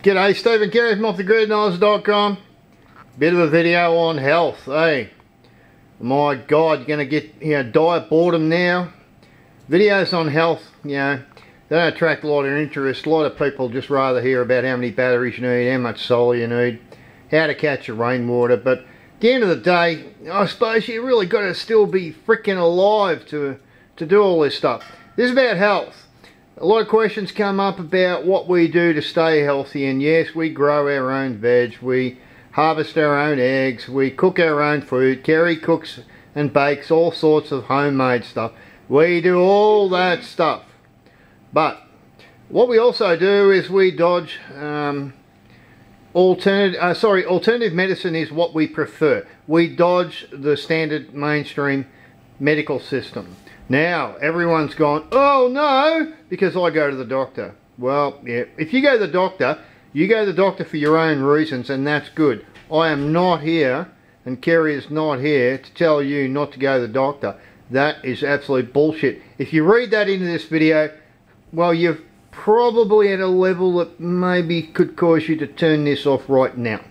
G'day, Steve and Kerri from offthegridknives.com. Bit of a video on health, hey. My God, you're going to get diet boredom now. Videos on health, they don't attract a lot of interest. A lot of people just rather hear about how many batteries you need, how much solar you need, how to catch your rainwater. But at the end of the day, I suppose you really got to still be freaking alive to do all this stuff. This is about health. A lot of questions come up about what we do to stay healthy, and yes, we grow our own veg, we harvest our own eggs, we cook our own food. Kerri cooks and bakes all sorts of homemade stuff. We do all that stuff. But what we also do is we dodge alternative medicine is what we prefer. We dodge the standard mainstream medical system. Now, everyone's gone, oh no, because I go to the doctor. Well, yeah, if you go to the doctor, you go to the doctor for your own reasons, and that's good. I am not here, and Kerri is not here, to tell you not to go to the doctor. That is absolute bullshit. If you read that into this video, well, you're probably at a level that maybe could cause you to turn this off right now.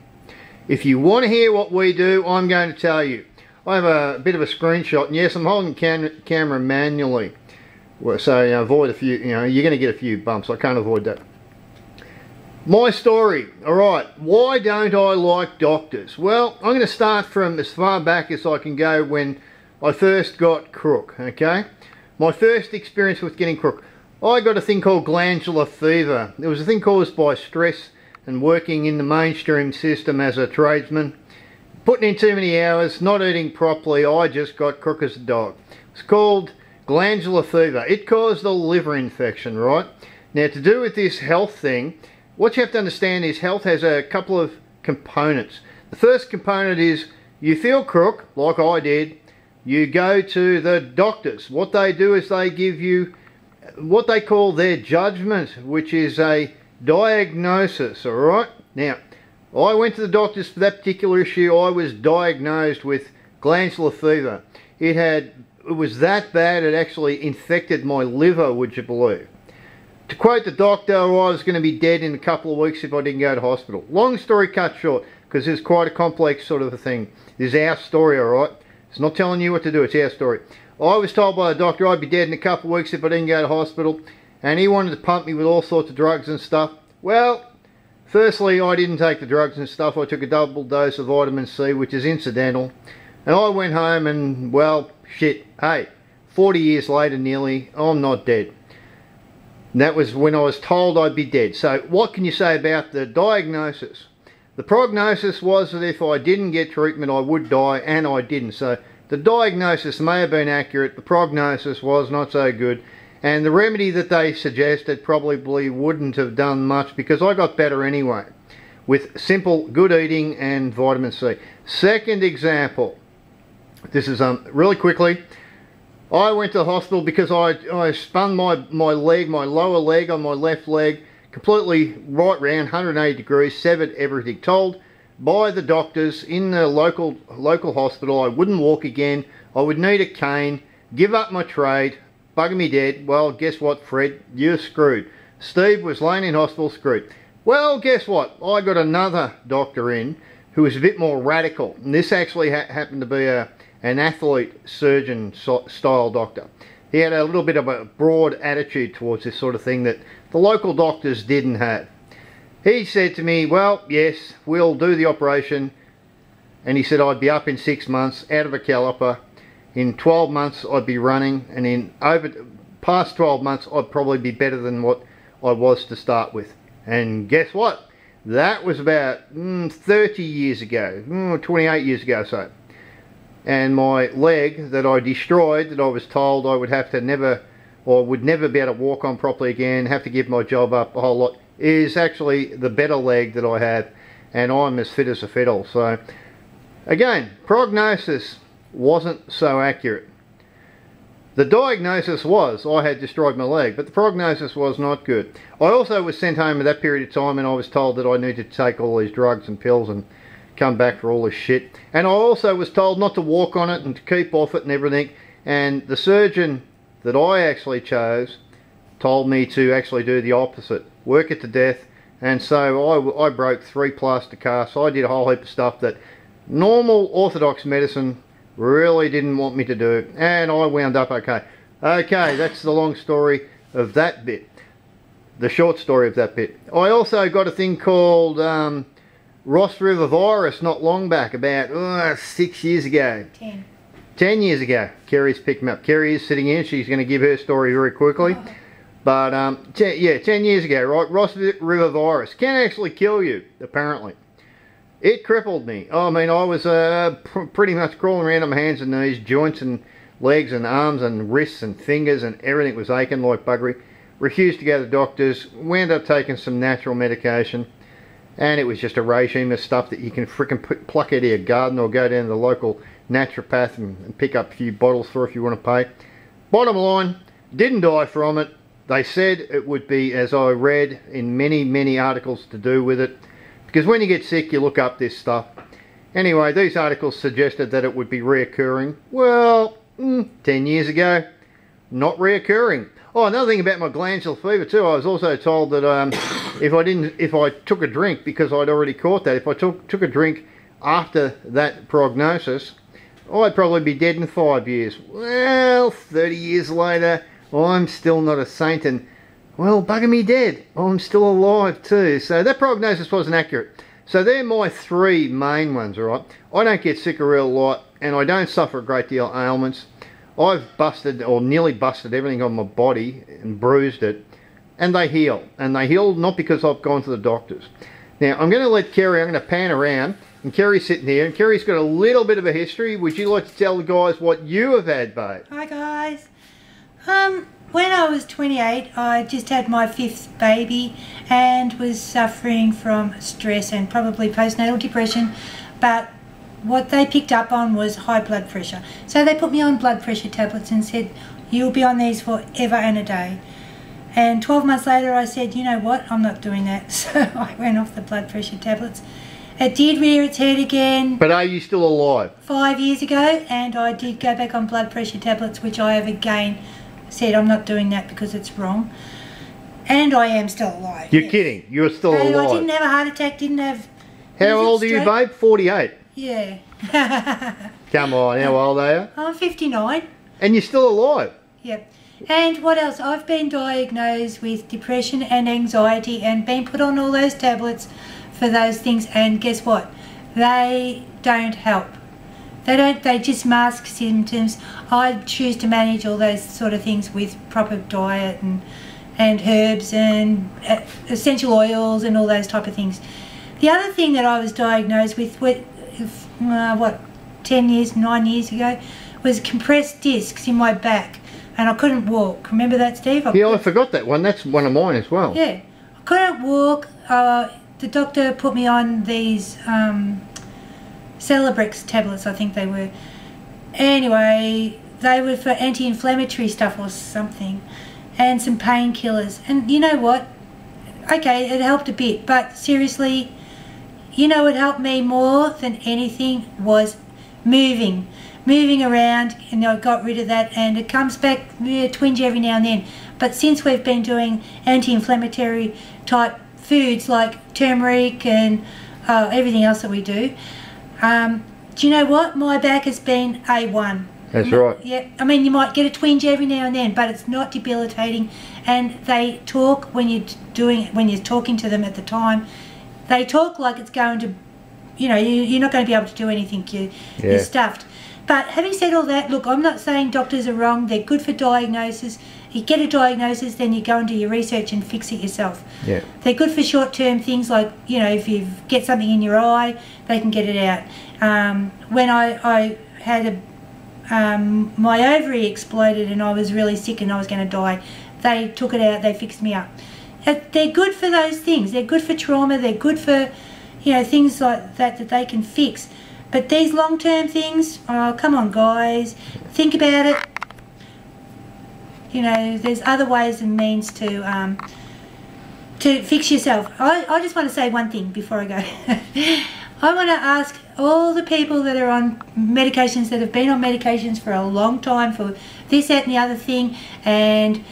If you want to hear what we do, I'm going to tell you. I have a bit of a screenshot, and yes, I'm holding the camera manually, so avoid a few, you're going to get a few bumps. I can't avoid that. My story. Alright, why don't I like doctors? Well, I'm going to start from as far back as I can go when I first got crook, okay? My first experience with getting crook. I got a thing called glandular fever. It was a thing caused by stress and working in the mainstream system as a tradesman. Putting in too many hours, not eating properly, I just got crook as a dog. It's called glandular fever. It caused a liver infection, right? Now, to do with this health thing, what you have to understand is health has a couple of components. The first component is you feel crook, like I did, you go to the doctors. What they do is they give you what they call their judgment, which is a diagnosis, alright? Now, I went to the doctors for that particular issue. I was diagnosed with glandular fever. It was that bad it actually infected my liver, would you believe? To quote the doctor, I was going to be dead in a couple of weeks if I didn't go to hospital. Long story cut short, because it's quite a complex sort of a thing. This is our story, alright? It's not telling you what to do, it's our story. I was told by the doctor I'd be dead in a couple of weeks if I didn't go to hospital, and he wanted to pump me with all sorts of drugs and stuff. Well, firstly, I didn't take the drugs and stuff. I took a double dose of vitamin C, which is incidental. And I went home and, well, shit, hey, 40 years later nearly, I'm not dead. And that was when I was told I'd be dead. So what can you say about the diagnosis? The prognosis was that if I didn't get treatment, I would die, and I didn't. So the diagnosis may have been accurate. The prognosis was not so good. And the remedy that they suggested probably wouldn't have done much, because I got better anyway with simple good eating and vitamin C. Second example, this is really quickly. I went to the hospital because I spun my leg, my lower leg on my left leg, completely right round, 180 degrees, severed everything. Told by the doctors in the local hospital I wouldn't walk again, I would need a cane, give up my trade, bugging me dead. Well, guess what, Fred? You're screwed. Steve was laying in hospital, screwed. Well, guess what? I got another doctor in who was a bit more radical. And this actually happened to be an athlete surgeon style doctor. He had a little bit of a broad attitude towards this sort of thing that the local doctors didn't have. He said to me, well, yes, we'll do the operation. And he said I'd be up in 6 months, out of a caliper. In 12 months I'd be running, and in past 12 months I'd probably be better than what I was to start with. And guess what? That was about 30 years ago, 28 years ago or so. And my leg that I destroyed, that I was told I would have to never, or would never be able to walk on properly again, have to give my job up a whole lot, is actually the better leg that I have, and I'm as fit as a fiddle. So again, prognosis wasn't so accurate. The diagnosis was I had destroyed my leg, but the prognosis was not good. I also was sent home at that period of time, and I was told that I needed to take all these drugs and pills and come back for all this shit. And I also was told not to walk on it and to keep off it and everything. And the surgeon that I actually chose told me to actually do the opposite. Work it to death, And so I broke 3 plaster casts. I did a whole heap of stuff that normal orthodox medicine really didn't want me to do, and I wound up okay. Okay, that's the long story of that bit. The short story of that bit. I also got a thing called Ross River virus not long back, about 6 years ago. 10 years ago. Kerri's picked me up. Kerri is sitting in. She's going to give her story very quickly. Oh. But yeah, 10 years ago, right? Ross River virus can actually kill you, apparently. It crippled me. I mean, I was pretty much crawling around on my hands and knees, joints and legs and arms and wrists and fingers, and everything was aching like buggery. Refused to go to the doctors. Wound up taking some natural medication, and it was just a regime of stuff that you can frickin' pluck out of your garden or go down to the local naturopath and pick up a few bottles for if you want to pay. Bottom line, didn't die from it. They said it would be, as I read in many articles to do with it, because when you get sick you look up this stuff. Anyway, these articles suggested that it would be reoccurring. Well, 10 years ago, not reoccurring. Oh, another thing about my glandular fever too, I was also told that if I took a drink, because I'd already caught that, if I took a drink after that prognosis, I'd probably be dead in 5 years. Well, 30 years later, I'm still not a saint, and well, bugger me dead, I'm still alive too. So that prognosis wasn't accurate. So they're my 3 main ones, alright? I don't get sick a real lot, and I don't suffer a great deal of ailments. I've busted, or nearly busted, everything on my body and bruised it, and they heal. And they heal not because I've gone to the doctors. Now, I'm going to let Kerri, I'm going to pan around, and Kerri's sitting here, and Kerri's got a little bit of a history. Would you like to tell the guys what you have had, babe? Hi, guys. When I was 28, I just had my 5th baby and was suffering from stress and probably postnatal depression, but what they picked up on was high blood pressure. So they put me on blood pressure tablets and said, you'll be on these forever and a day. And 12 months later I said, you know what, I'm not doing that. So I went off the blood pressure tablets. It did rear its head again. But are you still alive? 5 years ago, and I did go back on blood pressure tablets, which I have again said I'm not doing that because it's wrong. And I am still alive. You're kidding? You're still alive? I didn't have a heart attack, didn't have... How old are you, babe? 48? Yeah. Come on, how old are you? I'm 59. And you're still alive? Yep. And what else? I've been diagnosed with depression and anxiety and been put on all those tablets for those things, and guess what? They don't help. They just mask symptoms. I choose to manage all those sort of things with proper diet and herbs and essential oils and all those type of things. The other thing that I was diagnosed with, what, 9 years ago, was compressed discs in my back, and I couldn't walk. Remember that, Steve? I forgot that one. That's one of mine as well. Yeah. I couldn't walk. The doctor put me on these Celebrex tablets, I think they were. Anyway, they were for anti-inflammatory stuff or something, and some painkillers. And you know what? Okay, it helped a bit, but seriously, you know what helped me more than anything was moving around, and I got rid of that, and it comes back, twinge every now and then. But since we've been doing anti-inflammatory type foods like turmeric and everything else that we do, do you know what? My back has been A1. That's right. Yeah, I mean, you might get a twinge every now and then, but it's not debilitating. And they talk when you're talking to them at the time. They talk like it's going to, you know, you're not going to be able to do anything. You're stuffed. But having said all that, look, I'm not saying doctors are wrong. They're good for diagnosis. You get a diagnosis, then you go and do your research and fix it yourself. Yeah. They're good for short-term things like, you know, if you get something in your eye, they can get it out. When I had my ovary exploded and I was really sick and I was going to die, they took it out, they fixed me up. They're good for those things. They're good for trauma. They're good for, you know, things like that they can fix. But these long-term things, oh, come on, guys, think about it. You know, there's other ways and means to fix yourself. I just want to say one thing before I go. I want to ask all the people that are on medications, that have been on medications for a long time for this, that and the other thing, and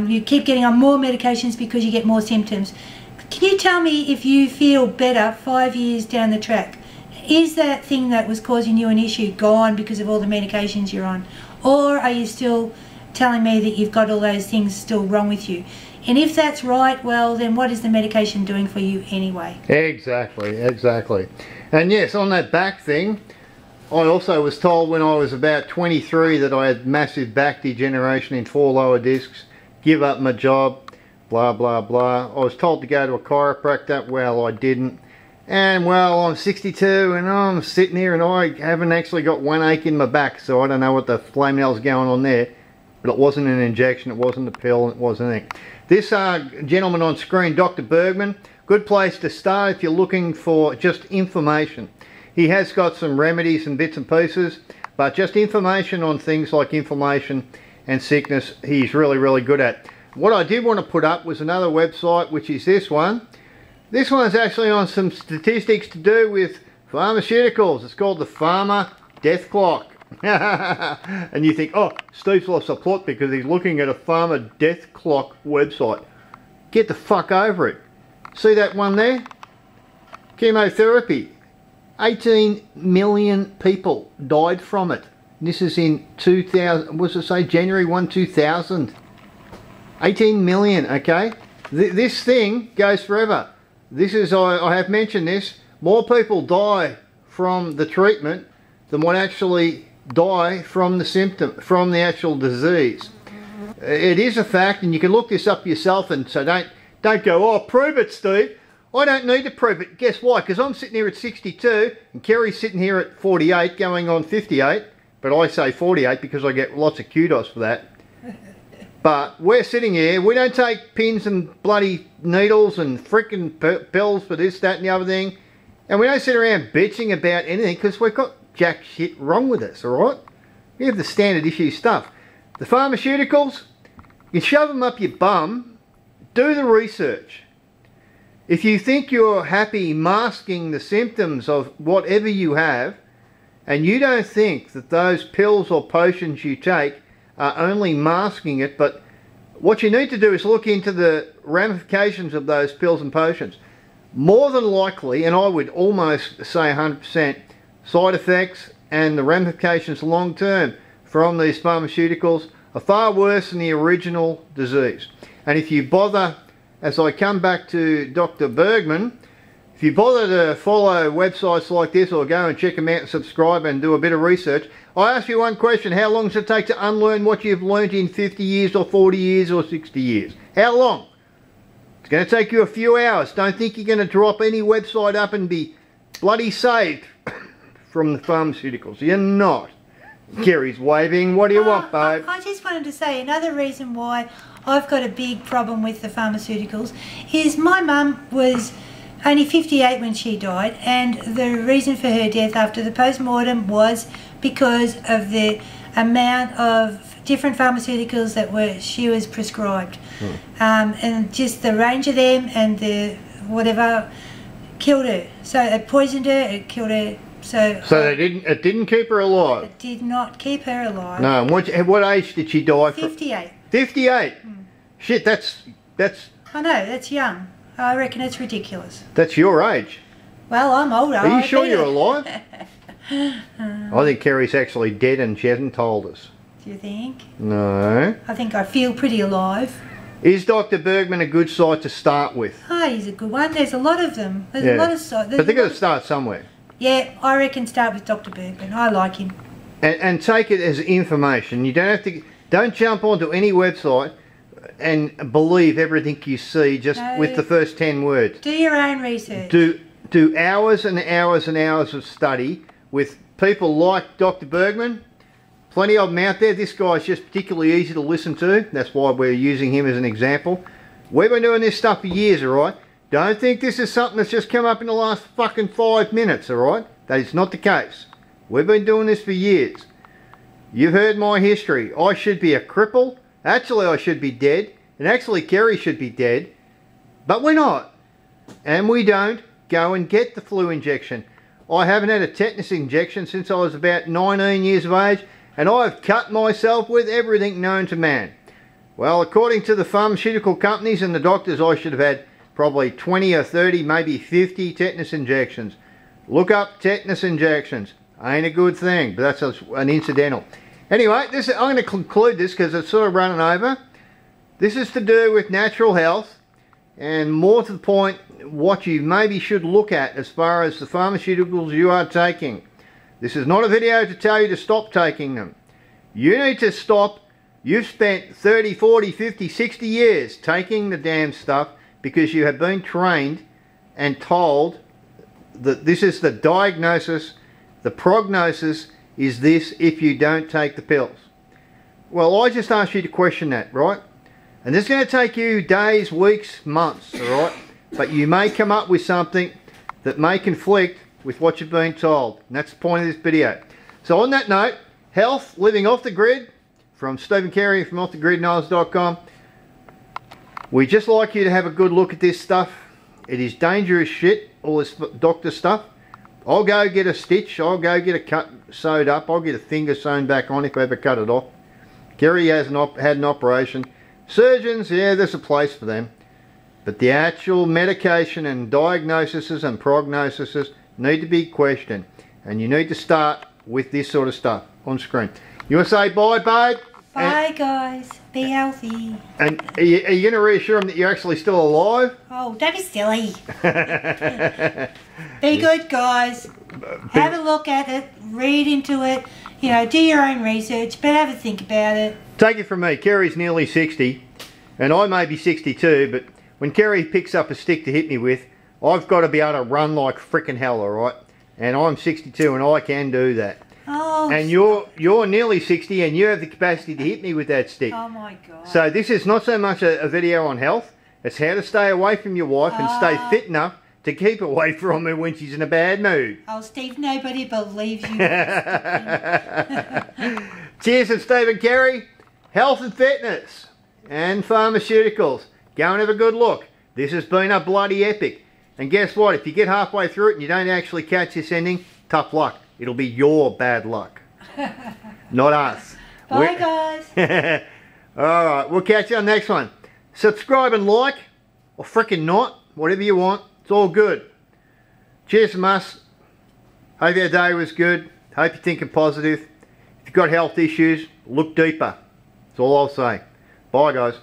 you keep getting on more medications because you get more symptoms. Can you tell me if you feel better 5 years down the track? Is that thing that was causing you an issue gone because of all the medications you're on? Or are you still telling me that you've got all those things still wrong with you? And if that's right, well, then what is the medication doing for you anyway? Exactly, exactly. And yes, on that back thing, I also was told when I was about 23 that I had massive back degeneration in 4 lower discs, give up my job, blah, blah, blah. I was told to go to a chiropractor. Well, I didn't. And well, I'm 62 and I'm sitting here and I haven't actually got one ache in my back, so I don't know what the flame hell's going on there. But it wasn't an injection, it wasn't a pill, it wasn't anything. This gentleman on screen, Dr. Bergman, good place to start if you're looking for just information. He has got some remedies and bits and pieces, but just information on things like inflammation and sickness, he's really, really good at. What I did want to put up was another website, which is this one. This one's actually on some statistics to do with pharmaceuticals. It's called the Pharma Death Clock. And you think, oh, Steve's lost a plot because he's looking at a Pharma Death Clock website. Get the fuck over it. See that one there? Chemotherapy. 18 million people died from it. This is in 2000, what's it say, January 1, 2000. 18 million, okay? This thing goes forever. This is, I have mentioned this, more people die from the treatment than what actually die from the symptom, from the actual disease. It is a fact, and you can look this up yourself, and so don't go, oh, prove it, Steve. I don't need to prove it. Guess why? Because I'm sitting here at 62, and Kerri's sitting here at 48, going on 58, but I say 48 because I get lots of kudos for that. But we're sitting here, we don't take pins and bloody needles and frickin' pills for this, that and the other thing. And we don't sit around bitching about anything because we've got jack shit wrong with us, alright? We have the standard issue stuff. The pharmaceuticals, you shove them up your bum, do the research. If you think you're happy masking the symptoms of whatever you have, and you don't think that those pills or potions you take are only masking it, but what you need to do is look into the ramifications of those pills and potions. More than likely, and I would almost say 100%, side effects and the ramifications long term from these pharmaceuticals are far worse than the original disease. And if you bother, as I come back to Dr. Bergman, if you bother to follow websites like this or go and check them out and subscribe and do a bit of research, I ask you one question: how long does it take to unlearn what you've learned in 50 years or 40 years or 60 years? How long? It's going to take you a few hours. Don't think you're going to drop any website up and be bloody saved from the pharmaceuticals. You're not. Kerri's waving. What do you want, babe? I just wanted to say another reason why I've got a big problem with the pharmaceuticals is my mum was only 58 when she died, and the reason for her death after the post-mortem was because of the amount of different pharmaceuticals that she was prescribed. And just the range of them and the whatever killed her. So it poisoned her, it killed her. So it didn't keep her alive? It did not keep her alive. No. And what age did she die? 58. 58? Shit, that's... I know, that's young. I reckon it's ridiculous. That's your age. Well, I'm older. Are you sure you're alive? I think Kerri's actually dead and she hasn't told us. Do you think? No. I think I feel pretty alive. Is Dr. Bergman a good site to start with? Oh, he's a good one. There's a lot of them. There's a lot of sites. But they've got to start somewhere. Yeah, I reckon start with Dr. Bergman. I like him. And take it as information. You don't have to... Don't jump onto any website and believe everything you see just with the first 10 words. Do your own research. Do hours and hours and hours of study with people like Dr. Bergman. Plenty of them out there. This guy's just particularly easy to listen to. That's why we're using him as an example. We've been doing this stuff for years, alright? Don't think this is something that's just come up in the last fucking 5 minutes, alright? That is not the case. We've been doing this for years. You've heard my history. I should be a cripple. Actually, I should be dead. And actually, Kerri should be dead. But we're not. And we don't go and get the flu injection. I haven't had a tetanus injection since I was about 19 years of age. And I've cut myself with everything known to man. Well, according to the pharmaceutical companies and the doctors, I should have had probably 20 or 30, maybe 50 tetanus injections. Look up tetanus injections. Ain't a good thing, but that's an incidental. Anyway, I'm going to conclude this because it's sort of running over. This is to do with natural health, and more to the point, what you maybe should look at as far as the pharmaceuticals you are taking. This is not a video to tell you to stop taking them. You need to stop. You've spent 30, 40, 50, 60 years taking the damn stuff because you have been trained and told that this is the diagnosis, the prognosis is this if you don't take the pills. Well, I just asked you to question that, right? And this is going to take you days, weeks, months, alright? But you may come up with something that may conflict with what you've been told. And that's the point of this video. So on that note, health, living off the grid, from Steve and Kerri from offthegridknowledge.com. We just like you to have a good look at this stuff. It is dangerous shit, all this doctor stuff. I'll go get a stitch, I'll go get a cut sewed up, I'll get a finger sewn back on if I ever cut it off. Kerri has had an operation. Surgeons, yeah, there's a place for them. But the actual medication and diagnoses and prognoses need to be questioned. And you need to start with this sort of stuff on screen. You want to say bye, babe? Bye, guys. Be healthy. And are you going to reassure them that you're actually still alive? Oh, don't be silly. Be good, guys. Have a look at it. Read into it. You know, do your own research, but have a think about it. Take it from me. Kerri's nearly 60, and I may be 62, but when Kerri picks up a stick to hit me with, I've got to be able to run like frickin' hell, alright? And I'm 62 and I can do that. Oh, and you're nearly 60 and you have the capacity to hit me with that stick. Oh my God. So this is not so much a video on health, it's how to stay away from your wife and stay fit enough to keep away from her when she's in a bad mood. Oh, Steve, nobody believes you. Cheers from Steve and Kerri. Health and fitness and pharmaceuticals. Go and have a good look. This has been a bloody epic. And guess what? If you get halfway through it and you don't actually catch this ending, tough luck. It'll be your bad luck. Not us. Bye, guys. Alright, we'll catch you on the next one. Subscribe and like, or frickin' not, whatever you want. It's all good. Cheers from us. Hope your day was good. Hope you're thinking positive. If you've got health issues, look deeper. That's all I'll say. Bye, guys.